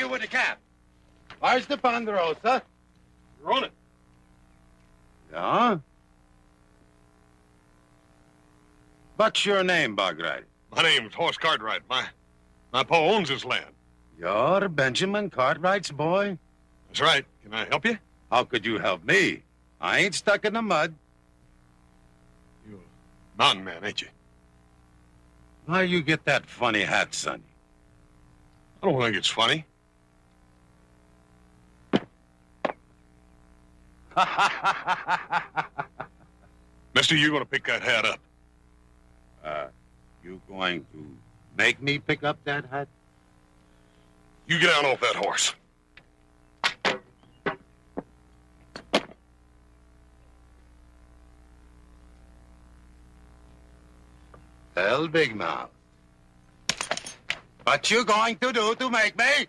you with the cab? Where's the Ponderosa? You're on it. Yeah? What's your name, Bogright? My name's Horse Cartwright. My pa owns this land. You're Benjamin Cartwright's boy? That's right. Can I help you? How could you help me? I ain't stuck in the mud. You're a mountain man, ain't you? Why you get that funny hat, Sonny? I don't think it's funny. Mister, you gonna pick that hat up? You going to make me pick up that hat? You get down off that horse. Well, big mouth. What you going to do to make me?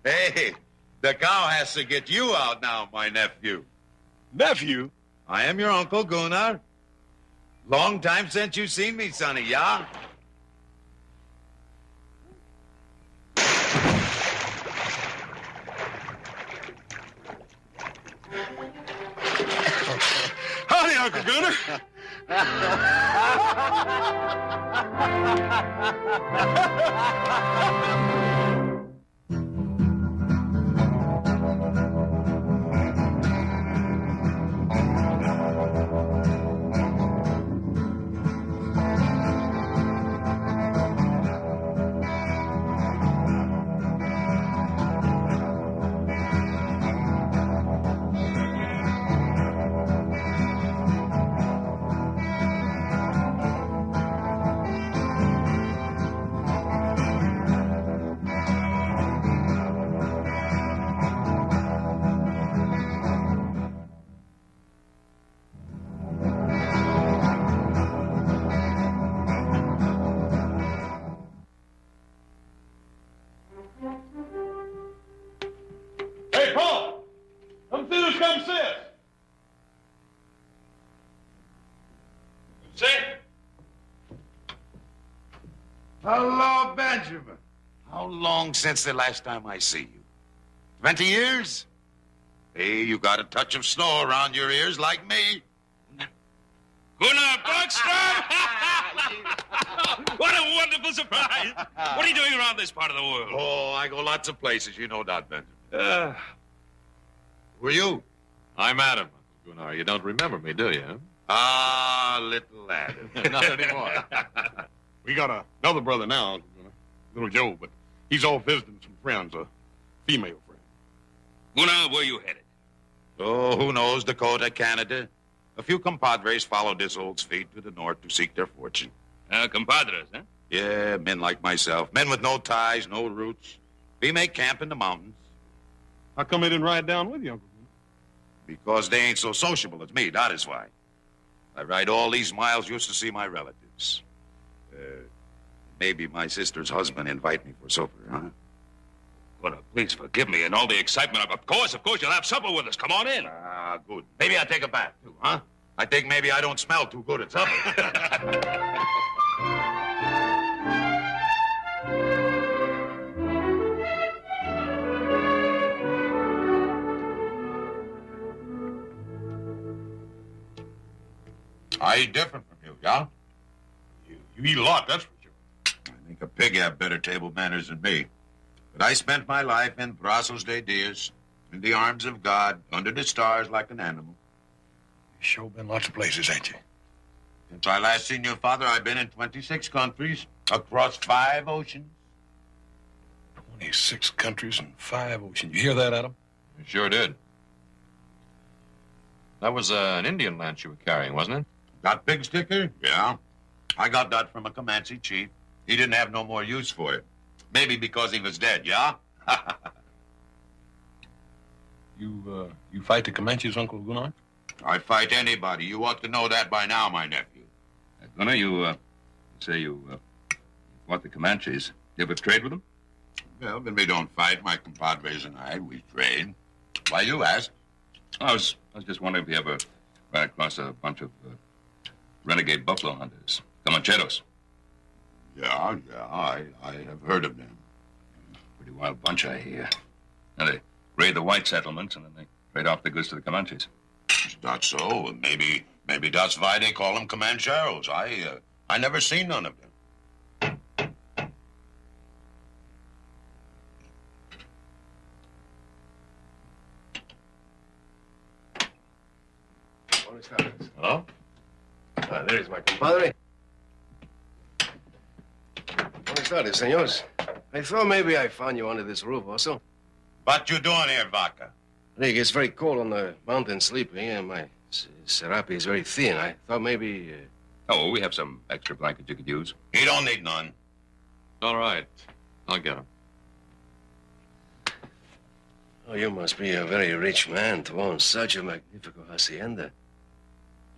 Hey, the cow has to get you out now, my nephew. Nephew? I am your Uncle Gunnar. Long time since you seen me, Sonny, yeah? Howdy, Uncle Gunnar. Hey, Paul! Come see who's come sis. Say. Hello, Benjamin. How long since the last time I see you? 20 years? Hey, you got a touch of snow around your ears like me. Gunnar Buckstrom! What a wonderful surprise! What are you doing around this part of the world? Oh, I go lots of places. You know that, Benjamin. Who are you? I'm Adam, Uncle Gunnar. You don't remember me, do you? Ah, little Adam. Not anymore. We got another brother now, Uncle Gunnar. Little Joe, but he's off visiting some friends, a female friend. Gunnar, where you headed? Oh, who knows? Dakota, Canada. A few compadres followed this old feet to the north to seek their fortune. Compadres, huh? Yeah, men like myself. Men with no ties, no roots. We make camp in the mountains. How come they didn't ride down with you, Uncle Gunnar? Because they ain't so sociable as me, that is why. I ride all these miles just to see my relatives. Maybe my sister's husband invite me for supper, huh? Gunnar, please forgive me and all the excitement. Of course, you'll have supper with us. Come on in. Ah, good. Maybe I'll take a bath, too, huh? I think maybe I don't smell too good at supper. I eat different from you, yeah? You eat a lot, that's for sure. I think a pig have better table manners than me. But I spent my life in brazos de Dios, in the arms of God, under the stars like an animal. You've sure been lots of places, ain't you? Since I last seen your father, I've been in 26 countries, across 5 oceans. 26 countries and 5 oceans. You hear that, Adam? You sure did. That was an Indian lance you were carrying, wasn't it? That big sticker? Yeah. I got that from a Comanche chief. He didn't have no more use for it. Maybe because he was dead, yeah? You fight the Comanches, Uncle Gunnar? I fight anybody. You ought to know that by now, my nephew. Gunnar, you say you fought the Comanches. You ever trade with them? Well, when we don't fight, my compadres and I, we trade. Why you ask? I was just wondering if you ever ran across a bunch of renegade buffalo hunters, Comancheros. Yeah, I have heard of them. Pretty wild bunch, I hear. Now, they raid the white settlements, and then they trade off the goods to the Comanches. Is that so? Maybe that's why they call them Comancheros. I never seen none of them. Hello? There is my compadre. Buenas tardes, señores. I thought maybe I found you under this roof also. What you doing here, Vaca? It gets very cold on the mountain sleeping, and my serape is very thin. I thought maybe... Oh, we have some extra blankets you could use. He don't need none. All right. I'll get him. Oh, you must be a very rich man to own such a magnificent hacienda.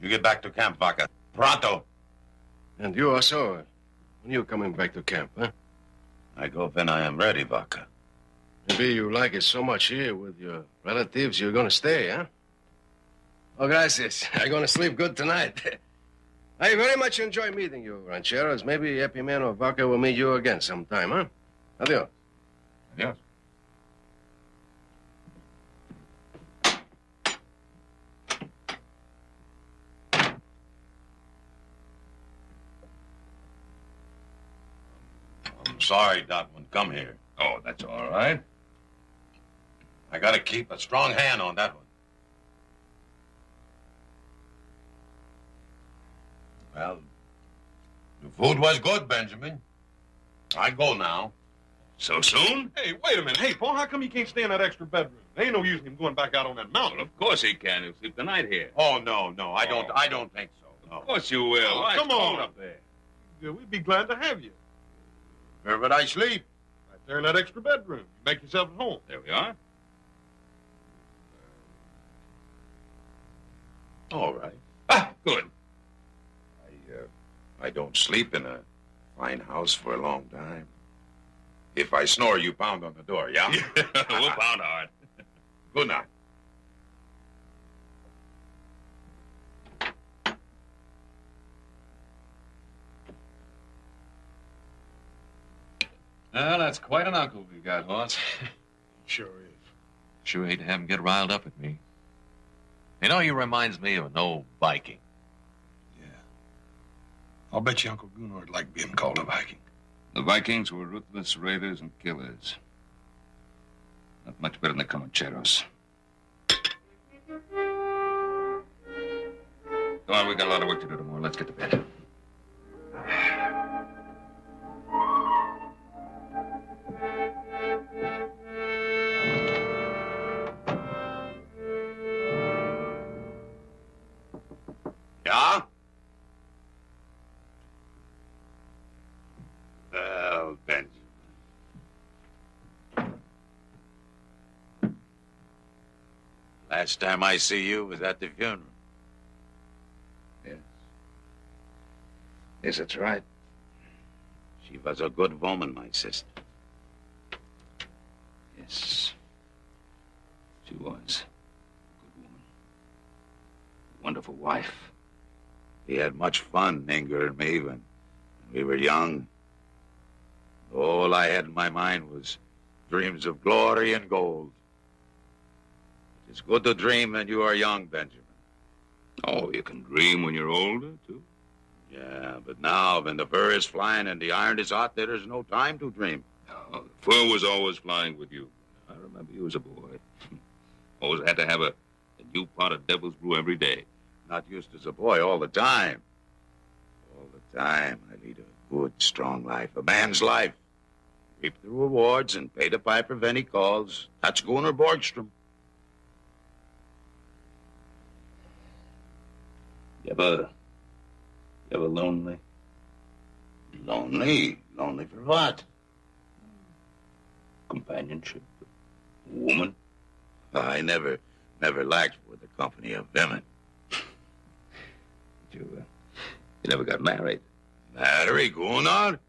You get back to camp, Vaca. Pronto. And you also, when you coming back to camp, huh? I go when I am ready, Vaca. Maybe you like it so much here with your relatives, you're gonna stay, huh? Oh, gracias. I'm gonna sleep good tonight. I very much enjoy meeting you, rancheros. Maybe Happy Man or Vaca will meet you again sometime, huh? Adios. Yes. I'm sorry Dot won't come here. Oh, that's all right. I gotta keep a strong hand on that one. Well, the food was good, Benjamin. I go now. So soon? Hey, wait a minute. Hey, Paul, how come you can't stay in that extra bedroom? There ain't no use in him going back out on that mountain. Well, of course he can. He'll sleep the night here. Oh, no, I don't think so. No. Of course you will. Oh, Why, come it's cold on. up there. Yeah, we'd be glad to have you. Where would I sleep? Right there in that extra bedroom. You make yourself at home. There we are. All right. Ah, good. I don't sleep in a fine house for a long time. If I snore, you pound on the door, yeah? We'll pound hard. Good night. Well, that's quite an uncle we got, Hoss. Sure is. Sure hate to have him get riled up at me. You know, he reminds me of an old Viking. Yeah. I'll bet you Uncle Gunnar would like being called a Viking. The Vikings were ruthless raiders and killers. Not much better than the Comancheros. Come on, we got a lot of work to do tomorrow. Let's get to bed. Yeah? Well, Benjamin. Last time I see you was at the funeral. Yes. Yes, that's right. She was a good woman, my sister. Yes. She was. A good woman. A wonderful wife. We had much fun, Inger and me, when we were young. All I had in my mind was dreams of glory and gold. It's good to dream when you are young, Benjamin. Oh, you can dream when you're older, too. Yeah, but now, when the fur is flying and the iron is hot, there is no time to dream. No, the fur was always flying with you. I remember you as a boy. Always had to have a new pot of devil's brew every day. Not used as a boy all the time. All the time, I lead a good, strong life, a man's life. Reap the rewards and pay the piper when he calls. That's Gunnar Borgstrom. You ever lonely? Lonely? Lonely for what? Companionship? Woman? I never lacked for the company of women. You never got married? Marry, Gunnar?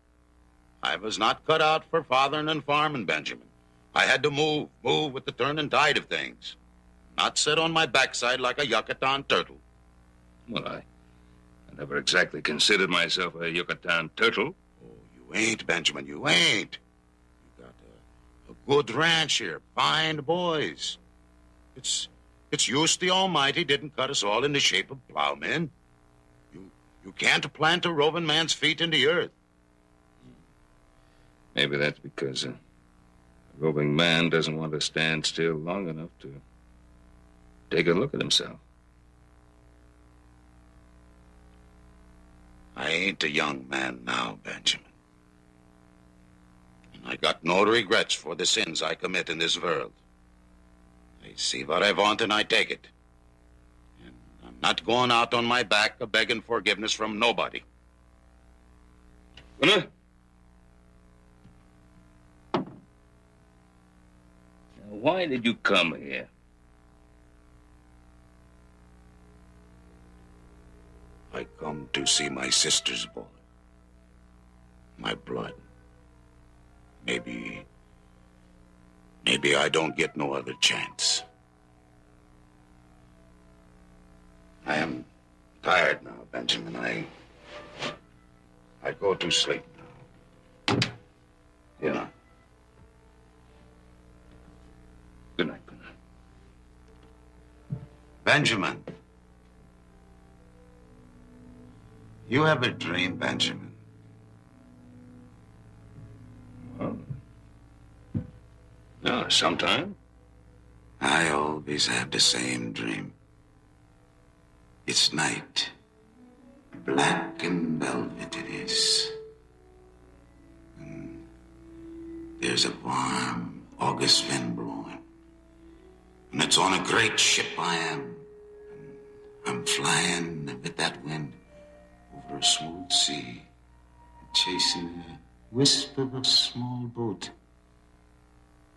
I was not cut out for fathering and farming, Benjamin. I had to move with the turning tide of things. Not sit on my backside like a Yucatan turtle. Well, I never exactly considered myself a Yucatan turtle. Oh, you ain't, Benjamin, you ain't. You got a good ranch here, fine boys. It's use the Almighty didn't cut us all in the shape of plowmen. You can't plant a roving man's feet in the earth. Maybe that's because a roving man doesn't want to stand still long enough to take a look at himself. I ain't a young man now, Benjamin. And I got no regrets for the sins I commit in this world. I see what I want and I take it. And I'm not going out on my back a-begging forgiveness from nobody. Now, why did you come here? I come to see my sister's boy. My blood. Maybe I don't get no other chance. I am tired now, Benjamin. I go to sleep now. You know. Good night, good night. Benjamin. You ever dream, Benjamin? Well, no, sometime. I always have the same dream. It's night. Black and velvet it is. And there's a warm August wind blowing. And it's on a great ship I am. And I'm flying with that wind over a smooth sea, chasing a wisp of a small boat.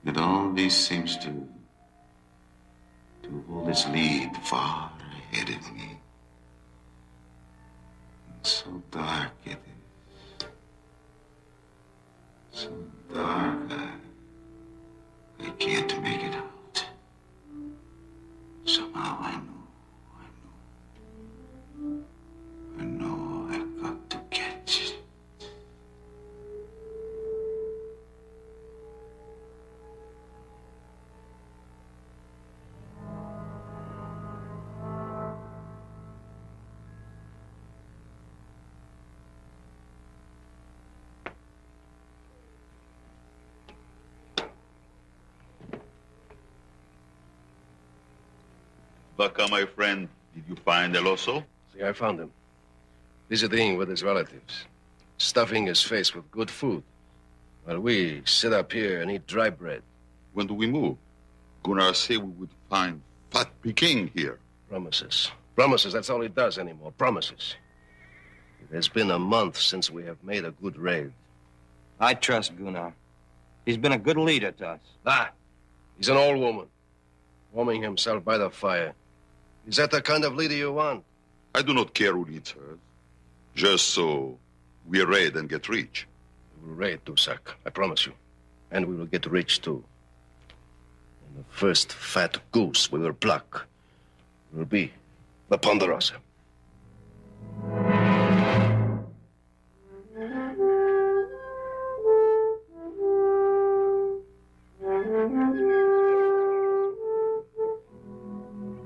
It always seems to hold its lead far ahead of me. And so dark it is. So dark I can't make it out. Somehow I know I've got to catch it. Vaca, my friend, did you find El Oso? See, I found him. Visiting with his relatives. Stuffing his face with good food. While we sit up here and eat dry bread. When do we move? Gunnar said we would find fat Viking here. Promises. Promises, that's all he does anymore. Promises. It has been a month since we have made a good raid. I trust Gunnar. He's been a good leader to us. Ah, he's an old woman. Warming himself by the fire. Is that the kind of leader you want? I do not care who leads her. Just so we raid and get rich. We will raid, Dusak. I promise you. And we will get rich, too. And the first fat goose we will pluck will be the Ponderosa.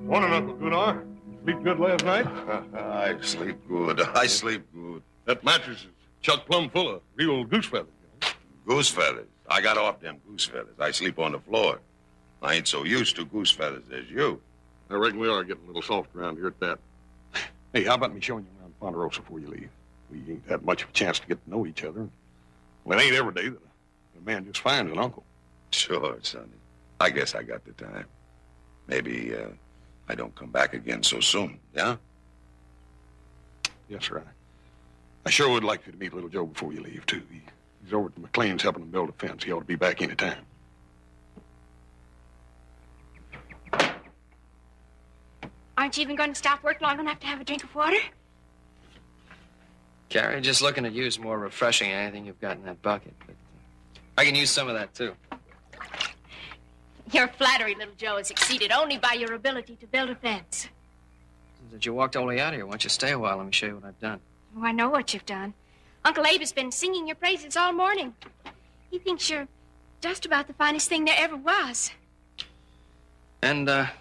Morning, Uncle Gunnar. Sleep good last night? I sleep good. I sleep good. That mattress is chock plumb full of real goose feathers. Goose feathers. I got off them goose feathers. I sleep on the floor. I ain't so used to goose feathers as you. I reckon we are getting a little soft around here at that. Hey, how about me showing you around Ponderosa before you leave? We ain't had much of a chance to get to know each other. Well, it ain't every day that a man just finds an uncle. Sure, Sonny. I guess I got the time. Maybe I don't come back again so soon, yeah? Yes, sir. I sure would like you to meet little Joe before you leave, too. He's over at the McLean's helping him build a fence. He ought to be back any time. Aren't you even going to stop work long enough to have a drink of water? Carrie, just looking at you is more refreshing than anything you've got in that bucket. But I can use some of that, too. Your flattery, little Joe, is exceeded only by your ability to build a fence. Since that you walked all the way out here, why don't you stay a while? Let me show you what I've done. Oh, I know what you've done. Uncle Abe has been singing your praises all morning. He thinks you're just about the finest thing there ever was. And, how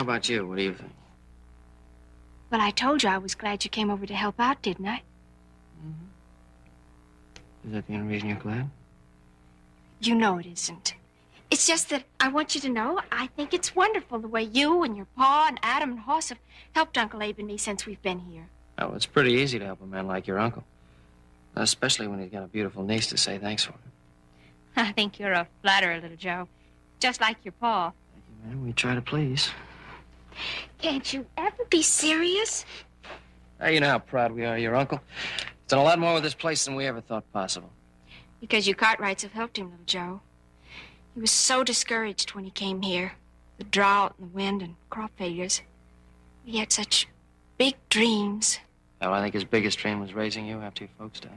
about you? What do you think? Well, I told you I was glad you came over to help out, didn't I? Is that the only reason you're glad? You know it isn't. It's just that I want you to know I think it's wonderful the way you and your pa and Adam and Hoss have helped Uncle Abe and me since we've been here. Oh, it's pretty easy to help a man like your uncle. Especially when he's got a beautiful niece to say thanks for. I think you're a flatterer, little Joe. Just like your pa. Thank you, man. We try to please. Can't you ever be serious? Hey, you know how proud we are of your uncle. He's done a lot more with this place than we ever thought possible. Because you Cartwrights have helped him, little Joe. He was so discouraged when he came here. The drought and the wind and crop failures. He had such big dreams. Well, I think his biggest dream was raising you after your folks died.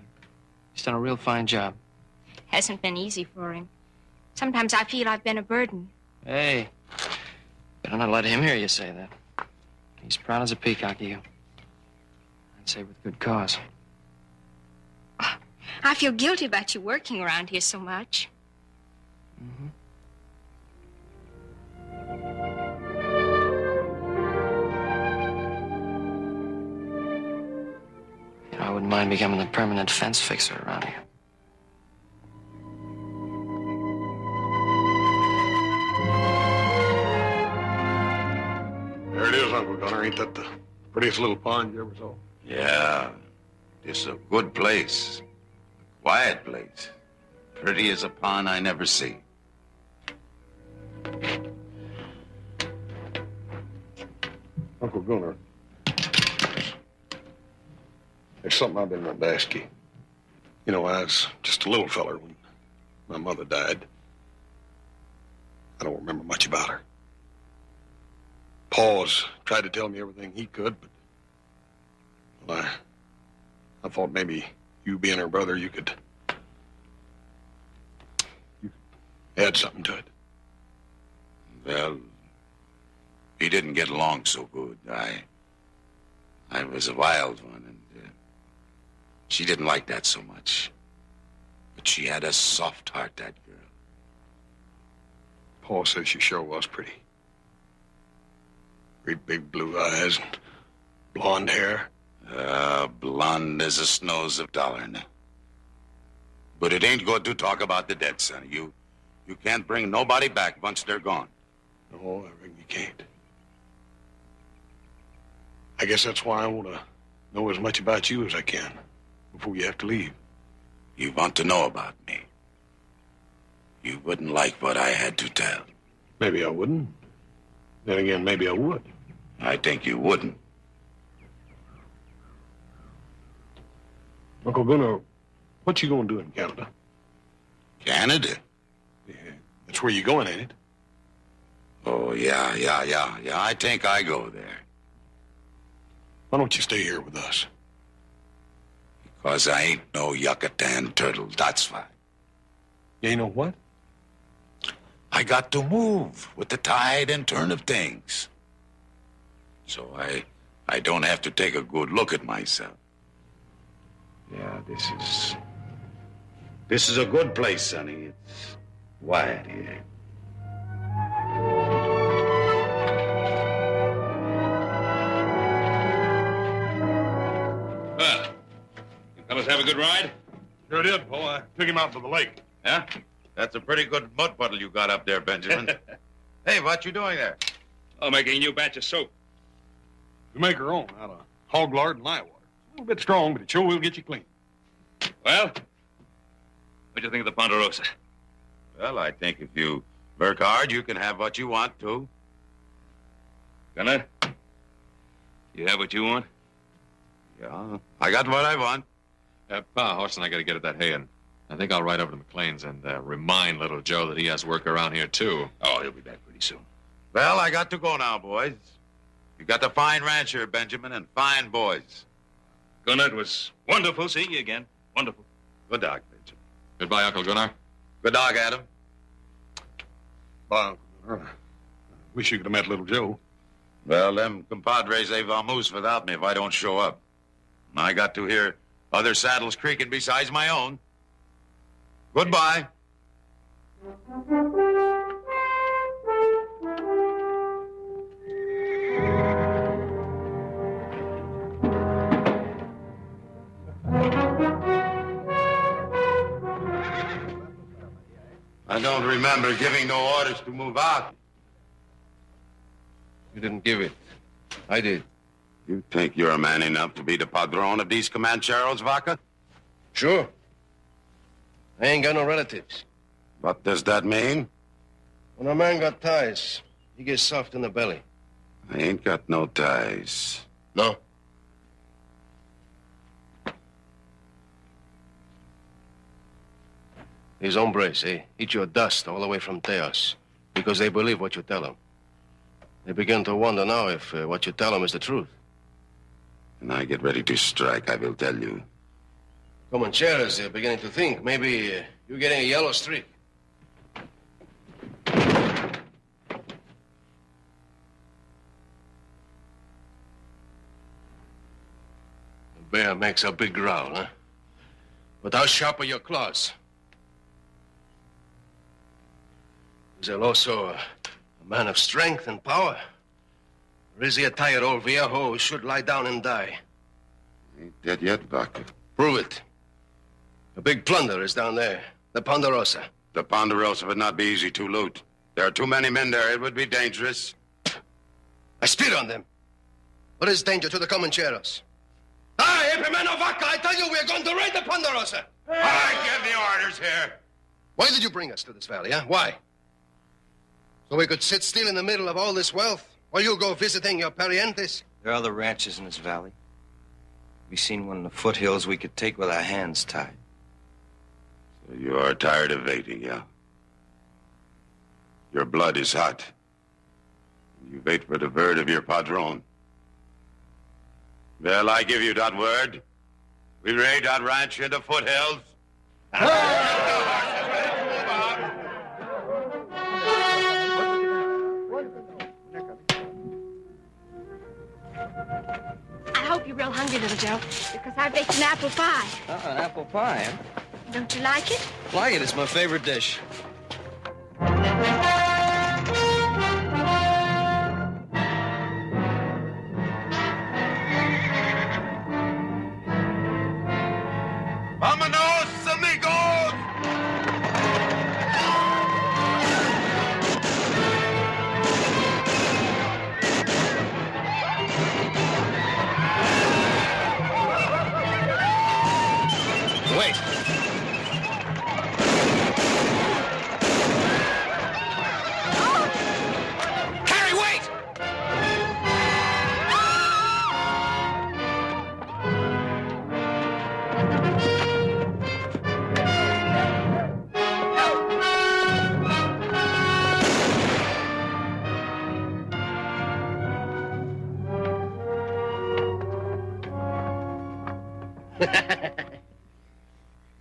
He's done a real fine job. Hasn't been easy for him. Sometimes I feel I've been a burden. Hey, better not let him hear you say that. He's proud as a peacock of you. I'd say with good cause. I feel guilty about you working around here so much. Mm-hmm. You know, I wouldn't mind becoming the permanent fence fixer around here. There it is, Uncle Gunner. Ain't that the prettiest little pond you ever saw? Yeah, it's a good place. A quiet place. Pretty as a pond I never see. Uncle Gunner, there's something I've been wanting to ask you. You know, I was just a little feller when my mother died. I don't remember much about her. Pa's tried to tell me everything he could, but well, I thought maybe you being her brother, you could add something to it. Well, he didn't get along so good. I was a wild one, and she didn't like that so much. But she had a soft heart, that girl. Pa says she sure was pretty. Great big blue eyes and blonde hair. Blonde as the snows of Dollarn. But it ain't good to talk about the dead, son. You can't bring nobody back once they're gone. No, I reckon you can't. I guess that's why I want to know as much about you as I can before you have to leave. You want to know about me. You wouldn't like what I had to tell. Maybe I wouldn't. Then again, maybe I would. I think you wouldn't. Uncle Gunnar, what you gonna do in Canada? Canada? Yeah, that's where you going, ain't it? Oh, yeah. I think I go there. Why don't you stay here with us? Because I ain't no Yucatan turtle, that's why. You ain't know what? I got to move with the tide and turn of things. So I don't have to take a good look at myself. Yeah, this is a good place, sonny. It's quiet here. Well, you fellas have a good ride? Sure did, Paul. I took him out to the lake. Yeah? That's a pretty good mud puddle you got up there, Benjamin. Hey, what you doing there? Oh, making a new batch of soap. We make our own out of hog lard and lye water. A little bit strong, but it sure will get you clean. Well, what do you think of the Ponderosa? Well, I think if you work hard, you can have what you want, too. Gonna? You have what you want? Yeah, I got what I want. Pa, Horst and I got to get at that hay, and I think I'll ride over to McLean's and remind little Joe that he has work around here, too. Oh, he'll be back pretty soon. Well, I got to go now, boys. You got a fine ranch here, Benjamin, and fine boys. Gunnar, it was wonderful seeing you again. Wonderful. Good dog, Benjamin. Goodbye, Uncle Gunnar. Good dog, Adam. Bye, Uncle Gunnar. I wish you could have met little Joe. Well, them compadres, they vamoose without me if I don't show up. And I got to hear other saddles creaking besides my own. Goodbye. I don't remember giving no orders to move out. You didn't give it. I did. You think you're man enough to be the padrone of these Comancheros, Vaca? Sure. I ain't got no relatives. What does that mean? When a man got ties, he gets soft in the belly. I ain't got no ties. No? These hombres, eat your dust all the way from Teos because they believe what you tell them. They begin to wonder now if what you tell them is the truth. When I get ready to strike, I will tell you. Comancheros, they're beginning to think maybe you're getting a yellow streak. The bear makes a big growl, huh? But how sharp are your claws? Is he also a man of strength and power? Or is he a tired old viejo who should lie down and die? Ain't dead yet, Vaca. Prove it. A big plunder is down there. The Ponderosa. The Ponderosa would not be easy to loot. There are too many men there. It would be dangerous. I spit on them. What is danger to the Comancheros? Epimeno Vaca, I tell you, we're going to raid the Ponderosa. I give the orders here. Why did you bring us to this valley, huh? Why? So we could sit still in the middle of all this wealth while you go visiting your parientes? There are other ranches in this valley. We seen one in the foothills we could take with our hands tied. So you are tired of waiting, yeah? Your blood is hot. You wait for the word of your padrone. Well, I give you that word. We raid that ranch in the foothills. I hope you're real hungry, little Joe, because I baked an apple pie. An apple pie, huh? Don't you like it? Like it. It's my favorite dish. Vámonos, amigos! Wait. Harry, wait!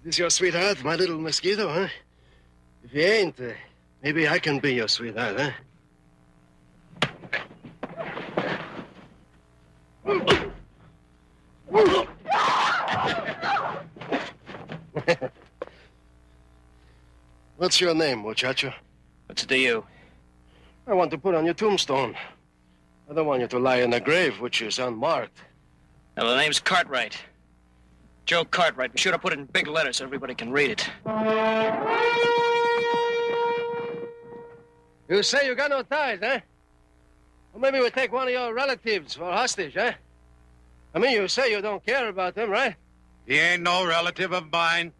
This your sweetheart, my little mosquito, huh? If you ain't, maybe I can be your sweetheart, huh? What's your name, muchacho? What's it to you? I want to put on your tombstone. I don't want you to lie in a grave which is unmarked. Well, the name's Cartwright. Joe Cartwright. Be sure to put it in big letters so everybody can read it. You say you got no ties, huh? Well, maybe we take one of your relatives for hostage, huh? I mean, you say you don't care about them, right? He ain't no relative of mine.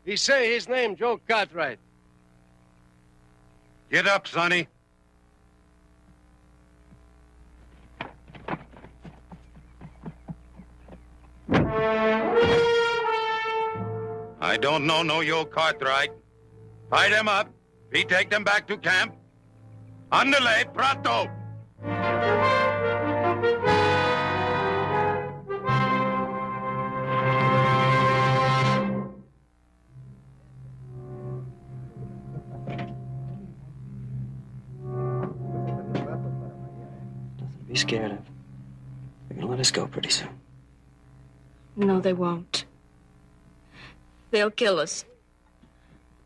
He say his name Joe Cartwright. Get up, Sonny. I don't know no yo Cartwright. Tie them up. We take them back to camp. Andale, pronto. Nothing to be scared of. They're gonna let us go pretty soon. No, they won't. They'll kill us.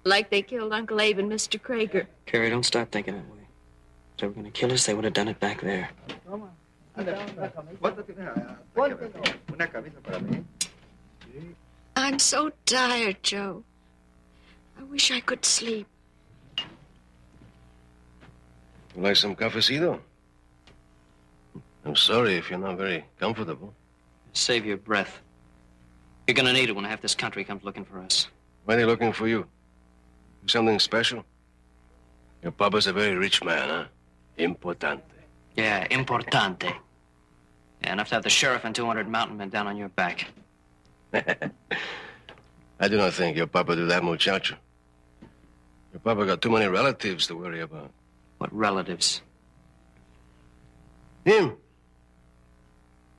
Like they killed Uncle Abe and Mr. Krager. Carrie, don't start thinking that way. If they were gonna kill us, they would have done it back there. I'm so tired, Joe. I wish I could sleep. You like some cafecito? I'm sorry if you're not very comfortable. Save your breath. You're gonna need it when half this country comes looking for us. Why are they looking for you? Something special? Your papa's a very rich man, huh? Importante. Yeah, importante. Yeah, enough to have the sheriff and 200 mountain men down on your back. I do not think your papa do that, muchacho. Your papa got too many relatives to worry about. What relatives? Him.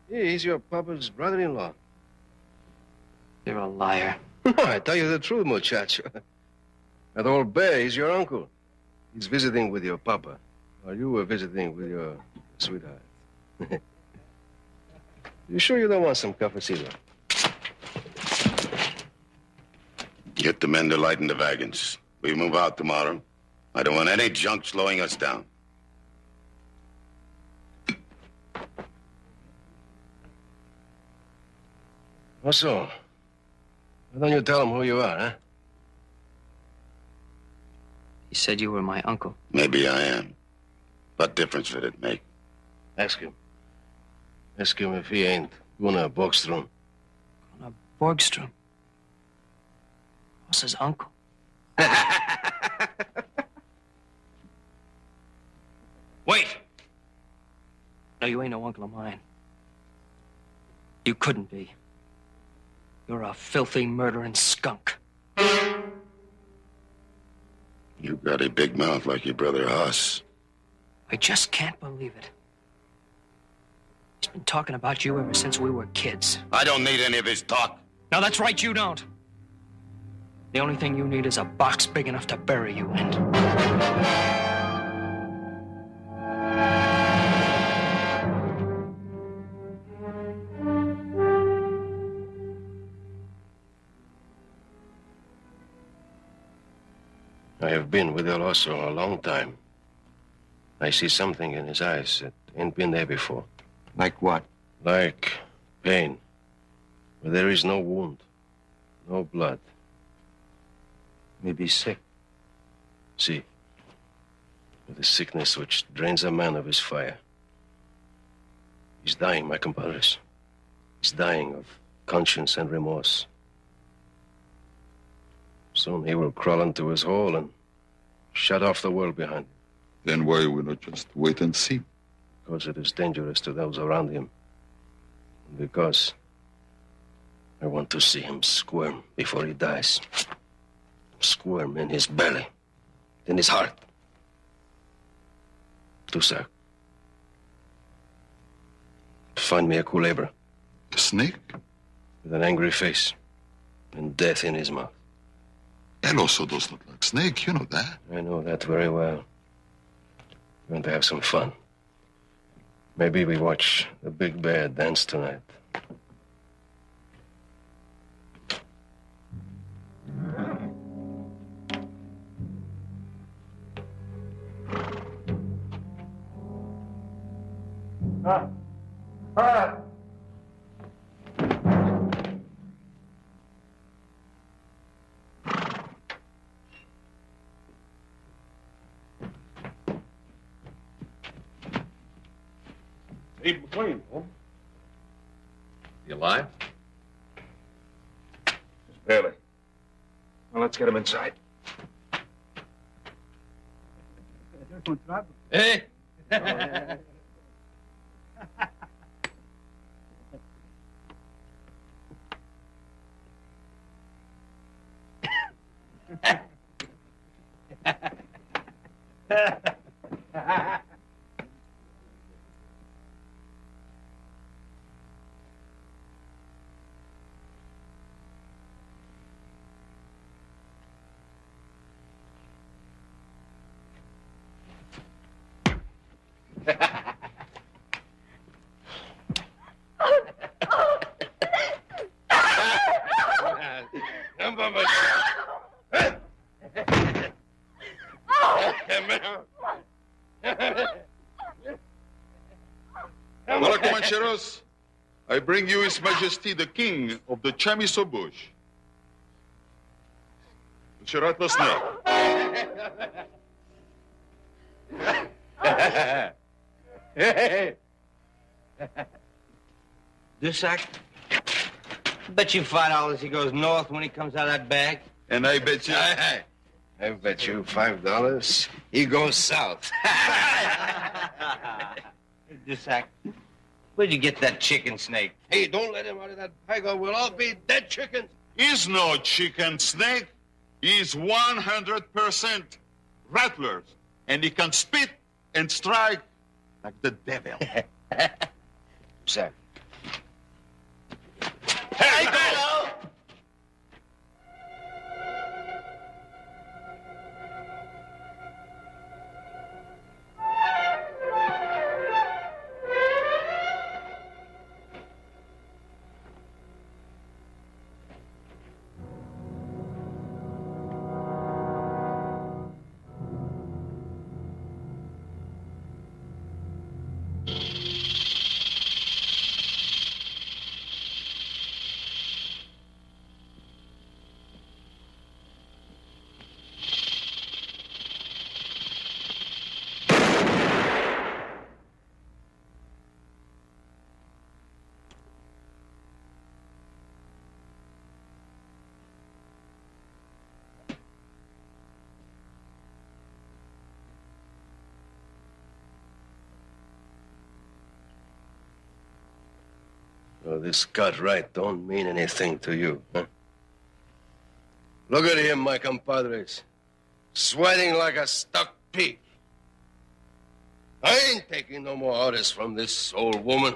Yeah, he's your papa's brother-in-law. You're a liar. I tell you the truth, muchacho. That old bear, he's your uncle. He's visiting with your papa. Or you were visiting with your sweetheart. You sure you don't want some cafecito? Get the men to lighten the wagons. We move out tomorrow. I don't want any junk slowing us down. Also, why don't you tell him who you are, huh? He said you were my uncle. Maybe I am. What difference would it make? Ask him. Ask him if he ain't Gunnar Borgstrom. Gunnar Borgstrom? What's his uncle? Wait! No, you ain't no uncle of mine. You couldn't be. You're a filthy, murdering skunk. You got a big mouth like your brother Hoss. I just can't believe it. He's been talking about you ever since we were kids. I don't need any of his talk. No, that's right, you don't. The only thing you need is a box big enough to bury you in. I have been with El Oso a long time. I see something in his eyes that ain't been there before. Like what? Like pain. Where there is no wound, no blood. Maybe sick. See, with the sickness which drains a man of his fire. He's dying, my compadres. He's dying of conscience and remorse. Soon he will crawl into his hole and shut off the world behind him. Then why we not just wait and see? Because it is dangerous to those around him. And because I want to see him squirm before he dies. Squirm in his belly, in his heart. Tusak. Find me a culebra. A snake? With an angry face and death in his mouth. El Oso does not like snake, you know that. I know that very well. We're going to have some fun. Maybe we watch the big bear dance tonight. Abe McLean, home. You alive? Just barely. Well, let's get him inside. Hey! Hola, Comancheros. I bring you His Majesty the King of the Chamiso Bush. Shirat the snake. Dusak? Bet you $5 he goes north when he comes out of that bag. And I bet you... I bet you $5 he goes south. Dusak, where'd you get that chicken snake? Hey, don't let him out of that bag or we'll all be dead chickens. He's no chicken snake. He's 100% rattlers. And he can spit and strike like the devil. Sir. Hey, go! Oh, this Cartwright don't mean anything to you, huh? Look at him, my compadres. Sweating like a stuck pig. I ain't taking no more orders from this old woman.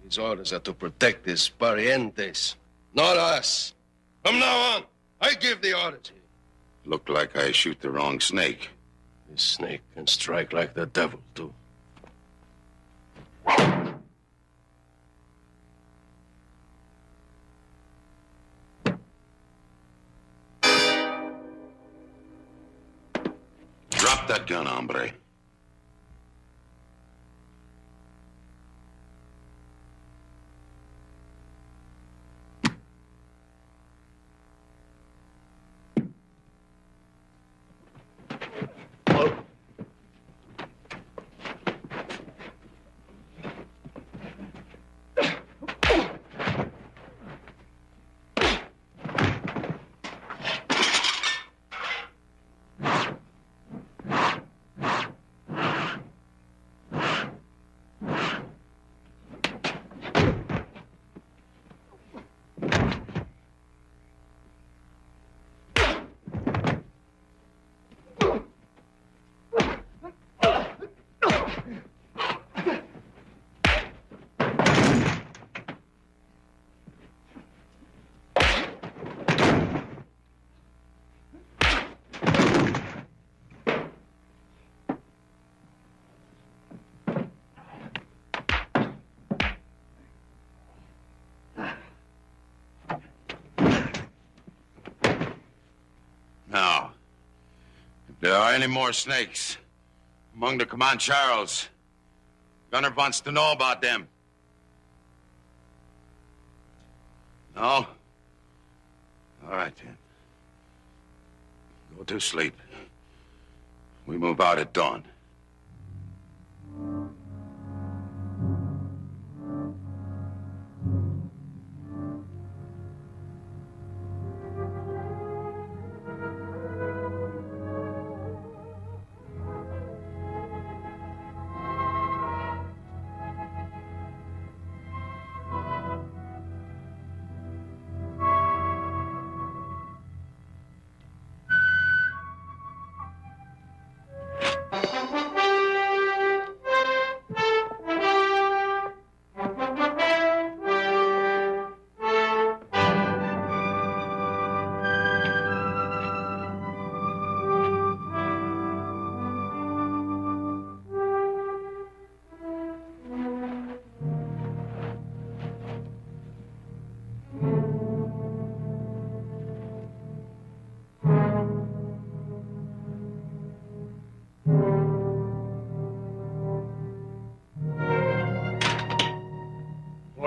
These orders are to protect his parientes, not us. From now on, I give the orders here. Looked like I shoot the wrong snake. This snake can strike like the devil, too. Drop that gun, hombre. Now, if there are any more snakes among the Comancheros, Gunner wants to know about them. No? All right, then. Go to sleep. We move out at dawn.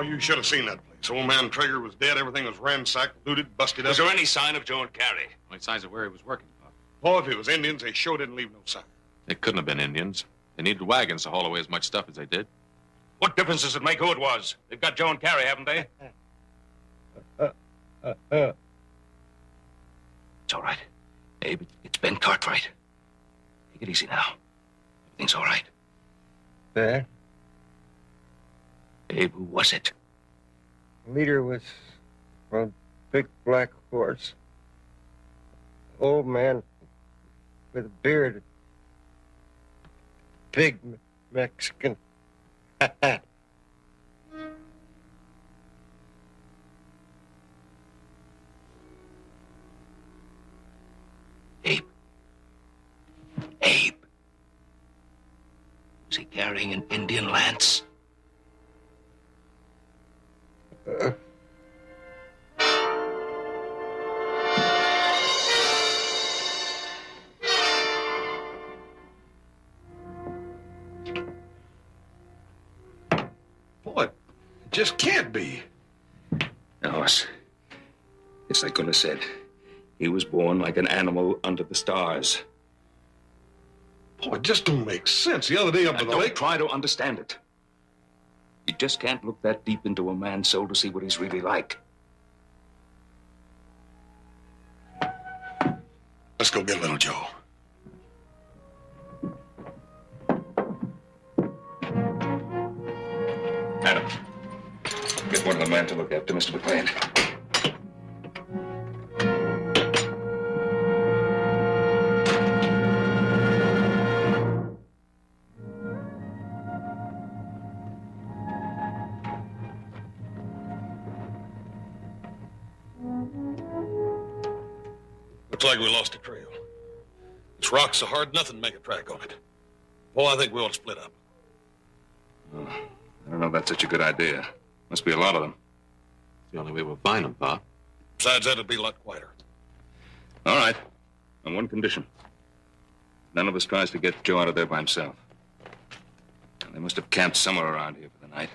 you should have seen that place. Old man Traeger was dead. Everything was ransacked, looted, busted up. Was there any sign of Joe and Carrie? Only signs of where he was working, Pop. Oh, if it was Indians, they sure didn't leave no sign. It couldn't have been Indians. They needed wagons to haul away as much stuff as they did. What difference does it make who it was? They've got Joe and Carrie, haven't they? It's all right. Abe, it's Ben Cartwright. Take it easy now. Everything's all right. Ben? Abe, who was it? Leader was on a big black horse. Old man with a beard. Big Mexican hat. Abe. Abe. Was he carrying an Indian lance? Boy, it just can't be. No, it's like Gunnar said. He was born like an animal under the stars. Boy, it just don't make sense. The other day up at the Don't lake... try to understand it. You just can't look that deep into a man's soul to see what he's really like. Let's go get little Joe. Adam, get one of the men to look after Mr. McLean. Looks like we lost a trail. This rock's so hard, nothing to make a track on it. Well, I think we ought to split up. Oh, I don't know if that's such a good idea. Must be a lot of them. It's the only way we'll find them, Pop. Besides that, it'd be a lot quieter. All right. On one condition. None of us tries to get Joe out of there by himself. They must have camped somewhere around here for the night.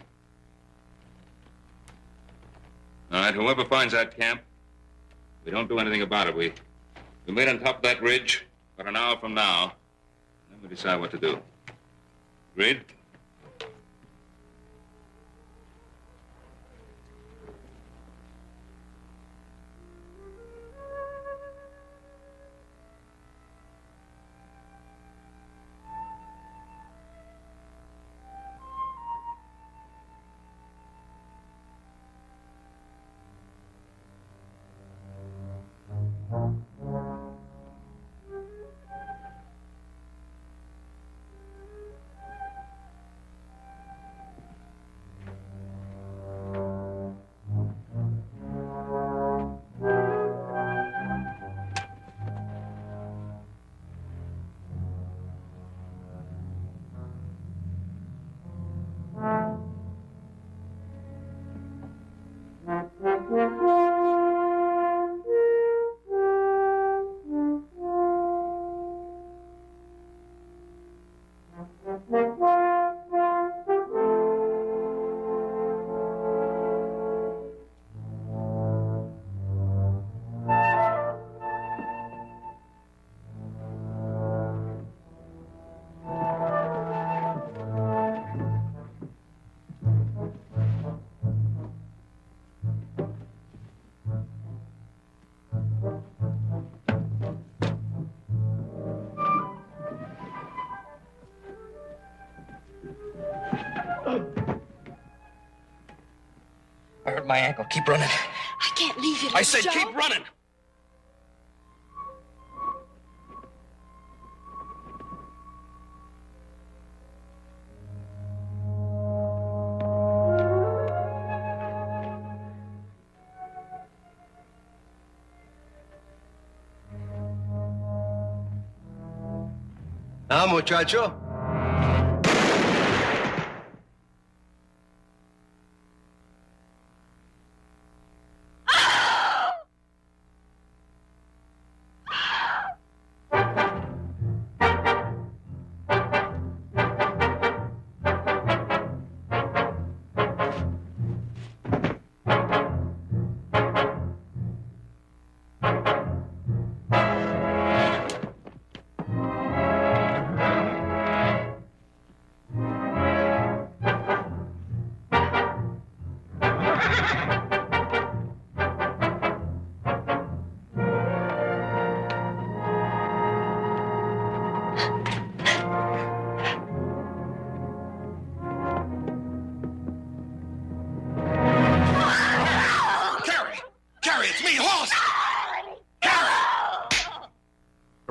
All right, whoever finds that camp, we don't do anything about it. We meet on top of that ridge about an hour from now, and then we decide what to do. Agreed? I hurt my ankle. Keep running. I can't leave you. I said Joe. keep running. Now, muchacho.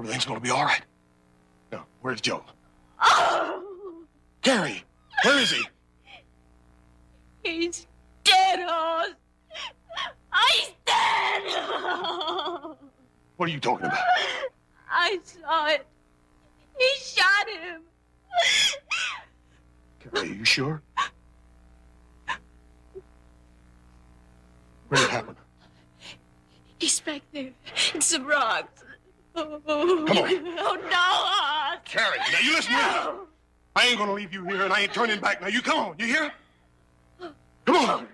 Everything's gonna be all right. Now, where's Joe? Oh! Carrie, where is he? He's dead, Hoss. He's dead. What are you talking about? I saw it. He shot him. Carrie, are you sure? Where did it happen? He's back there in some rocks. Oh, Come on. Oh, no, Hoss. Carrie, now you listen to me. I ain't gonna leave you here, and I ain't turning back. Now you come on, you hear? Come on.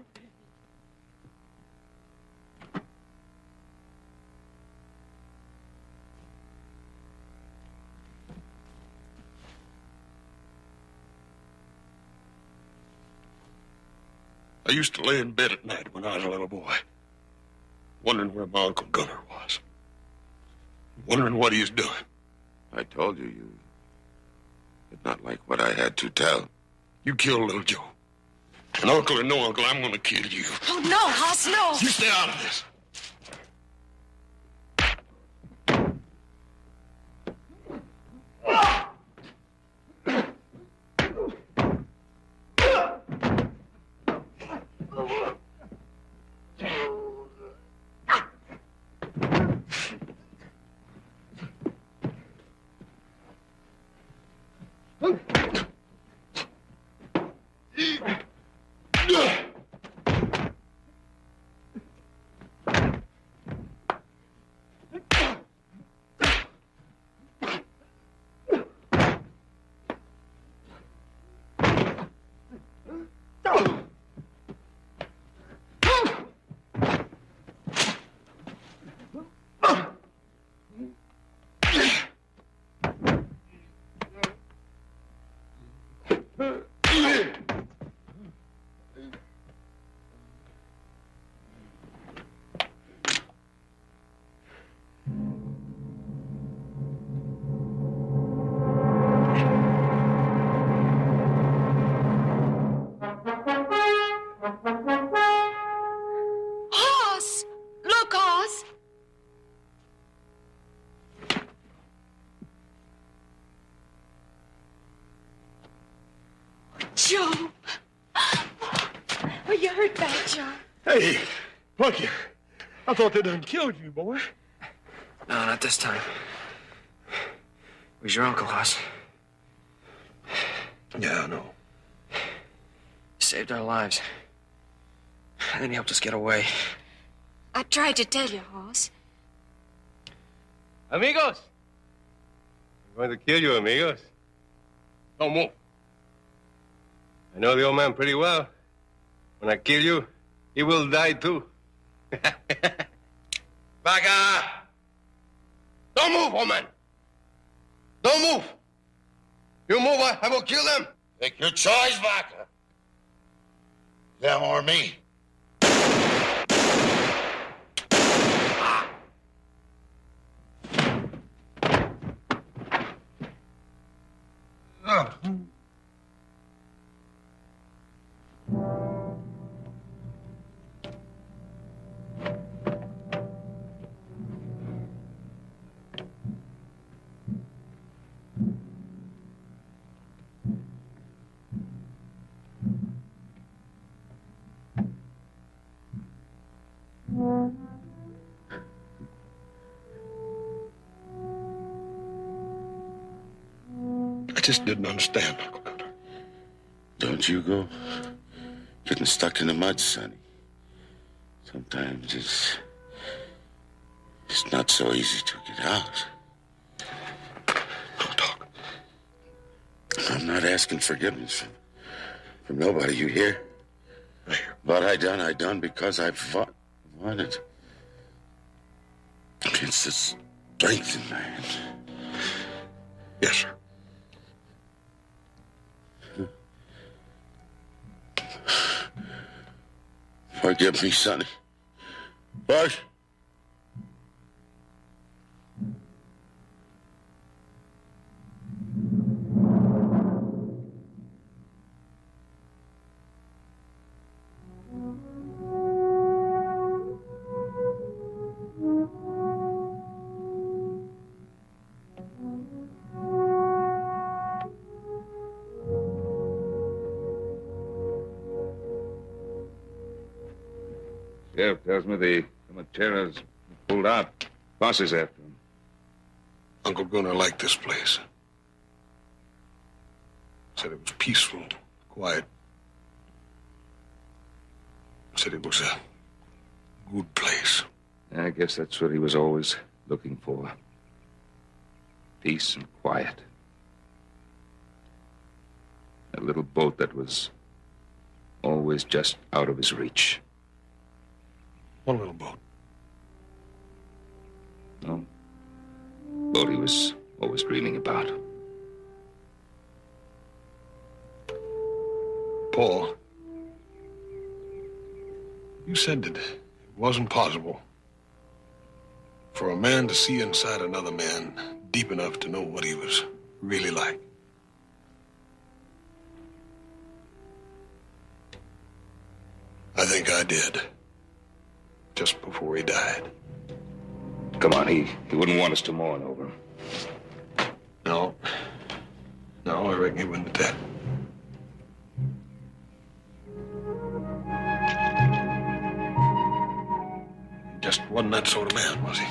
I used to lay in bed at night when I was a little boy, wondering where my Uncle Gunner was, wondering what he was doing. I told you did not like what I had to tell. You killed little Joe. And uncle or no uncle, I'm gonna kill you. Oh, no, Hoss, no. You stay out of this. Joe. Oh, you hurt bad, Joe. Hey, Plucky, I thought they done killed you, boy. No, not this time. It was your uncle, Hoss. Yeah, I know. He saved our lives. And then he helped us get away. I tried to tell you, Hoss. Amigos! I'm going to kill you, amigos. Don't move. I know the old man pretty well. When I kill you, he will die too. Vaca! Don't move, old man. Don't move. You move, I will kill them. Take your choice, Vaca. Them or me. I just didn't understand, Uncle Gunner. Don't you go getting stuck in the mud, Sonny. Sometimes it's not so easy to get out. Don't talk. I'm not asking forgiveness from nobody, you hear? I hear. What I done because I wanted. It's the strength in my hands. Yes, sir. Forgive me, Sonny. Bush. Sheriff tells me the Materas pulled out. Boss is after him. Uncle Gunnar liked this place. Said it was peaceful, quiet. Said it was a good place. I guess that's what he was always looking for. Peace and quiet. A little boat that was always just out of his reach. One little boat. No. Boat he was always dreaming about. Paul, you said that it wasn't possible for a man to see inside another man deep enough to know what he was really like. I think I did. Just before he died. Come on, he wouldn't want us to mourn over him. No. No, I reckon he wouldn't have that. Just wasn't that sort of man, was he?